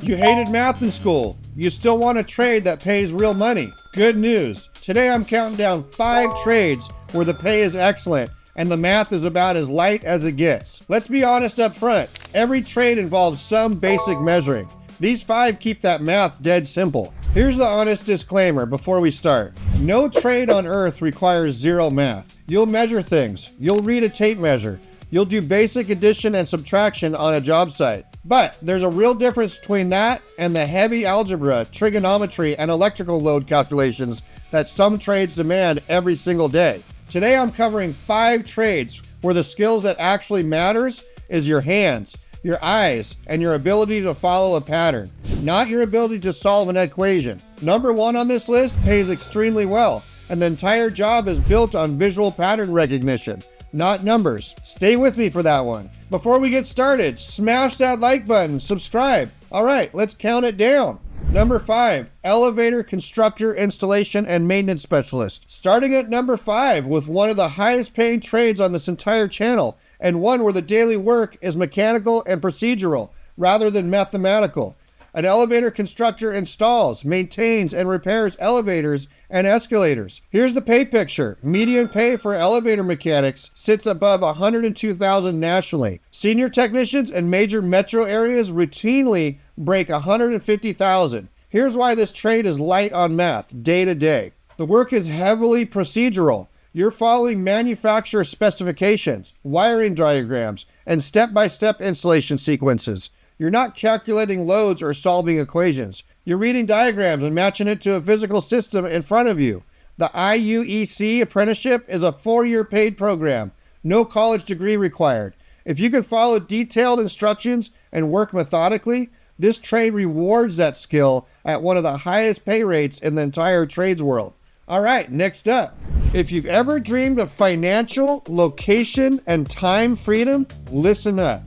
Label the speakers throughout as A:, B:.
A: You hated math in school. You still want a trade that pays real money. Good news. Today I'm counting down 5 trades where the pay is excellent and the math is about as light as it gets. Let's be honest up front. Every trade involves some basic measuring. These 5 keep that math dead simple. Here's the honest disclaimer before we start. No trade on earth requires zero math. You'll measure things. You'll read a tape measure. You'll do basic addition and subtraction on a job site. But there's a real difference between that and the heavy algebra, trigonometry, and electrical load calculations that some trades demand every single day. Today I'm covering 5 trades where the skills that actually matters is your hands, your eyes, and your ability to follow a pattern, not your ability to solve an equation. Number 1 on this list pays extremely well, and the entire job is built on visual pattern recognition, not numbers. Stay with me for that one. Before we get started, smash that like button, subscribe. All right, let's count it down. Number 5, elevator constructor, installation, and maintenance specialist. Starting at number 5 with one of the highest paying trades on this entire channel, and one where the daily work is mechanical and procedural rather than mathematical. An elevator constructor installs, maintains, and repairs elevators and escalators. Here's the pay picture. Median pay for elevator mechanics sits above $102,000 nationally. Senior technicians in major metro areas routinely break $150,000. Here's why this trade is light on math, day to day. The work is heavily procedural. You're following manufacturer specifications, wiring diagrams, and step-by-step installation sequences. You're not calculating loads or solving equations. You're reading diagrams and matching it to a physical system in front of you. The IUEC apprenticeship is a 4-year paid program. No college degree required. If you can follow detailed instructions and work methodically, this trade rewards that skill at one of the highest pay rates in the entire trades world. All right, next up. If you've ever dreamed of financial, location, and time freedom, listen up.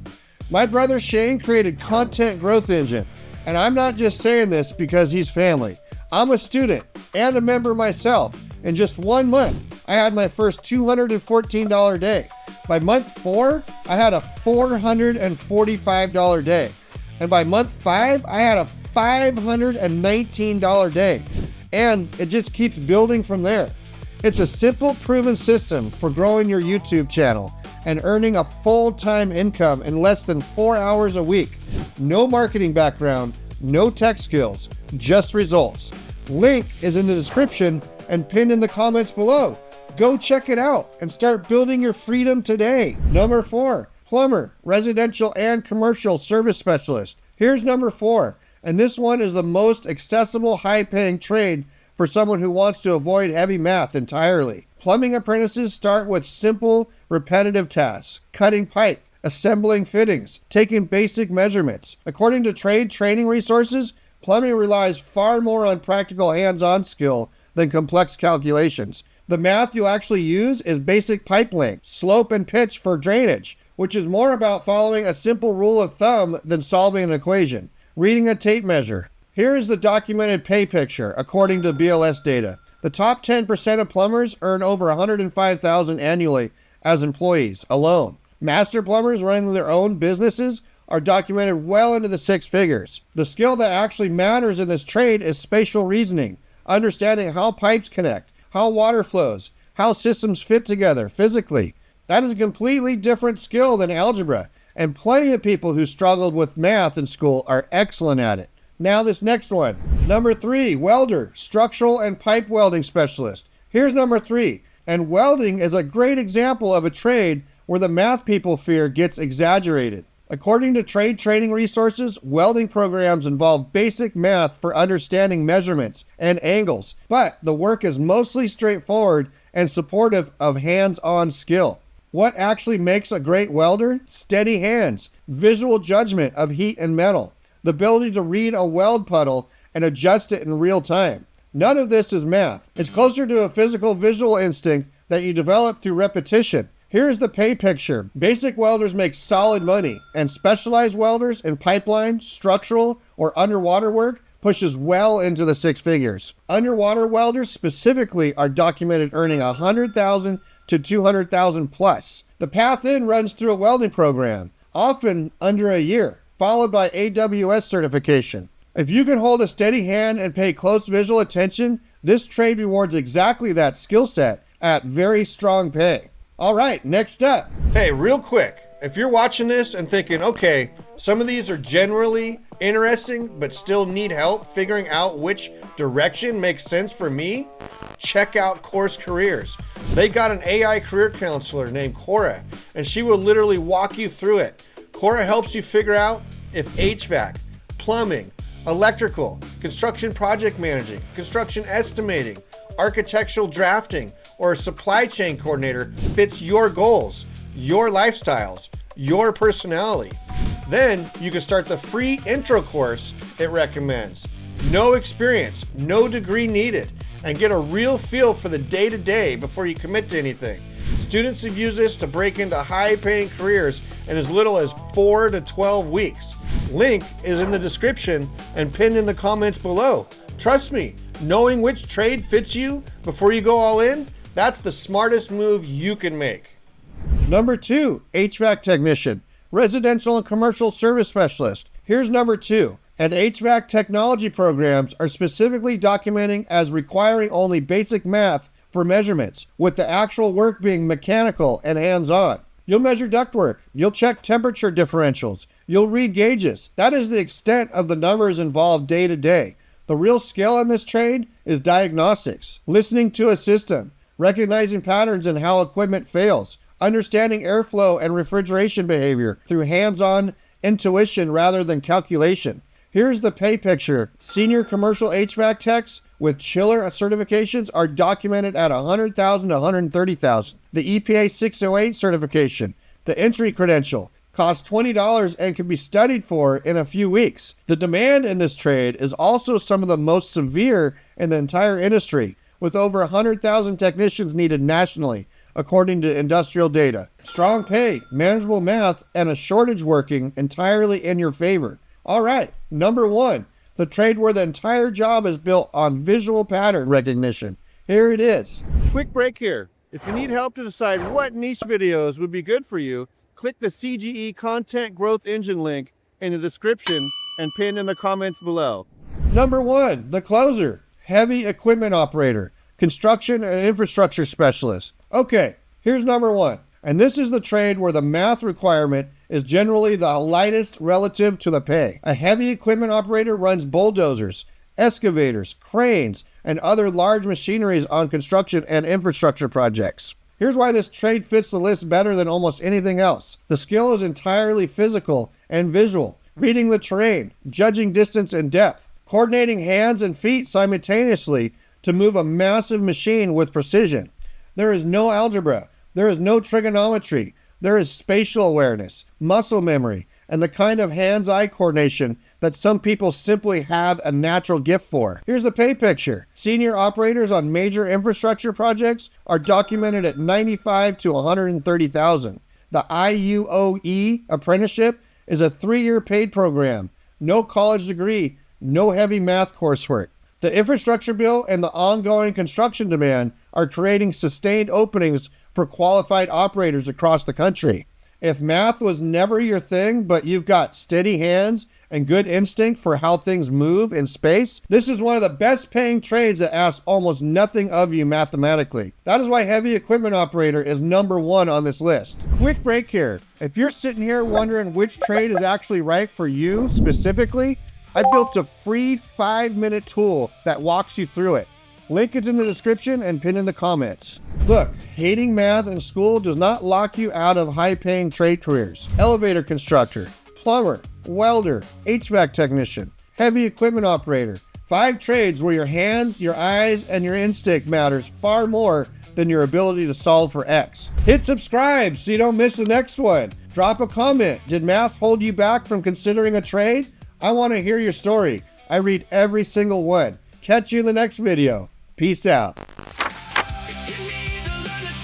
A: My brother Shane created Content Growth Engine, and I'm not just saying this because he's family. I'm a student and a member myself. In just 1 month, I had my first $214 day. By month 4, I had a $445 day. And by month 5, I had a $519 day. And it just keeps building from there. It's a simple, proven system for growing your YouTube channel and earning a full-time income in less than 4 hours a week. No marketing background, no tech skills, just results. Link is in the description and pinned in the comments below. Go check it out and start building your freedom today. Number 4, plumber, residential and commercial service specialist. Here's number 4, and this one is the most accessible, high-paying trade for someone who wants to avoid heavy math entirely. Plumbing apprentices start with simple, repetitive tasks: cutting pipe, assembling fittings, taking basic measurements. According to trade training resources, plumbing relies far more on practical hands-on skill than complex calculations. The math you'll actually use is basic pipe length, slope, and pitch for drainage, which is more about following a simple rule of thumb than solving an equation. Reading a tape measure. Here is the documented pay picture according to BLS data. The top 10% of plumbers earn over $105,000 annually as employees alone. Master plumbers running their own businesses are documented well into the 6 figures. The skill that actually matters in this trade is spatial reasoning, understanding how pipes connect, how water flows, how systems fit together physically. That is a completely different skill than algebra, and plenty of people who struggled with math in school are excellent at it. Now this next one. Number 3, welder, structural and pipe welding specialist. Here's number 3. And welding is a great example of a trade where the math people fear gets exaggerated. According to trade training resources, welding programs involve basic math for understanding measurements and angles, but the work is mostly straightforward and supportive of hands-on skill. What actually makes a great welder? Steady hands, visual judgment of heat and metal, the ability to read a weld puddle and adjust it in real time. None of this is math. It's closer to a physical visual instinct that you develop through repetition. Here's the pay picture. Basic welders make solid money, and specialized welders in pipeline, structural, or underwater work pushes well into the 6 figures. Underwater welders specifically are documented earning $100,000 to $200,000 plus. The path in runs through a welding program, often under a year. followed by AWS certification. If you can hold a steady hand and pay close visual attention, this trade rewards exactly that skill set at very strong pay. All right, next up. Hey, real quick, if you're watching this and thinking, okay, some of these are generally interesting, but still need help figuring out which direction makes sense for me, check out Course Careers. They got an AI career counselor named Coura, and she will literally walk you through it. Coura helps you figure out if HVAC, plumbing, electrical, construction project managing, construction estimating, architectural drafting, or a supply chain coordinator fits your goals, your lifestyles, your personality. Then you can start the free intro course it recommends. No experience, no degree needed, and get a real feel for the day-to-day before you commit to anything. Students have used this to break into high-paying careers in as little as 4 to 12 weeks. Link is in the description and pinned in the comments below. Trust me, knowing which trade fits you before you go all in, that's the smartest move you can make. Number 2, HVAC technician, residential and commercial service specialist. Here's number 2. And HVAC technology programs are specifically documenting as requiring only basic math for measurements, with the actual work being mechanical and hands-on. You'll measure ductwork, you'll check temperature differentials, you'll read gauges. That is the extent of the numbers involved day to day. The real skill in this trade is diagnostics, listening to a system, recognizing patterns in how equipment fails, understanding airflow and refrigeration behavior through hands-on intuition rather than calculation. Here's the pay picture. Senior commercial HVAC techs with chiller certifications are documented at $100,000 to $130,000. The EPA 608 certification, the entry credential, costs $20 and can be studied for in a few weeks. The demand in this trade is also some of the most severe in the entire industry, with over 100,000 technicians needed nationally, according to industrial data. Strong pay, manageable math, and a shortage working entirely in your favor. All right, number 1, the trade where the entire job is built on visual pattern recognition. Here it is. Quick break here. If you need help to decide what niche videos would be good for you, click the CGE Content Growth Engine link in the description and pinned in the comments below. Number 1, the closer, heavy equipment operator, construction and infrastructure specialist. Okay, here's number 1. And this is the trade where the math requirement is generally the lightest relative to the pay. A heavy equipment operator runs bulldozers, excavators, cranes, and other large machineries on construction and infrastructure projects. Here's why this trade fits the list better than almost anything else. The skill is entirely physical and visual, reading the terrain, judging distance and depth, coordinating hands and feet simultaneously to move a massive machine with precision. There is no algebra, there is no trigonometry, there is spatial awareness, muscle memory, and the kind of hands-eye coordination that some people simply have a natural gift for. Here's the pay picture. Senior operators on major infrastructure projects are documented at $95,000 to $130,000. The IUOE apprenticeship is a 3-year paid program, no college degree, no heavy math coursework. The infrastructure bill and the ongoing construction demand are creating sustained openings for qualified operators across the country. If math was never your thing, but you've got steady hands and good instinct for how things move in space, this is one of the best paying trades that asks almost nothing of you mathematically. That is why heavy equipment operator is number 1 on this list. Quick break here. If you're sitting here wondering which trade is actually right for you specifically, I built a free 5-minute tool that walks you through it. Link is in the description and pinned in the comments. Look, hating math in school does not lock you out of high-paying trade careers. Elevator constructor, plumber, welder, HVAC technician, heavy equipment operator. 5 trades where your hands, your eyes, and your instinct matters far more than your ability to solve for X. Hit subscribe so you don't miss the next one. Drop a comment. Did math hold you back from considering a trade? I want to hear your story. I read every single one. Catch you in the next video. Peace out.
B: If you need to learn a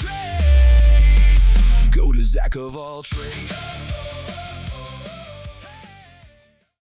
B: trade, go to Zach of all trades.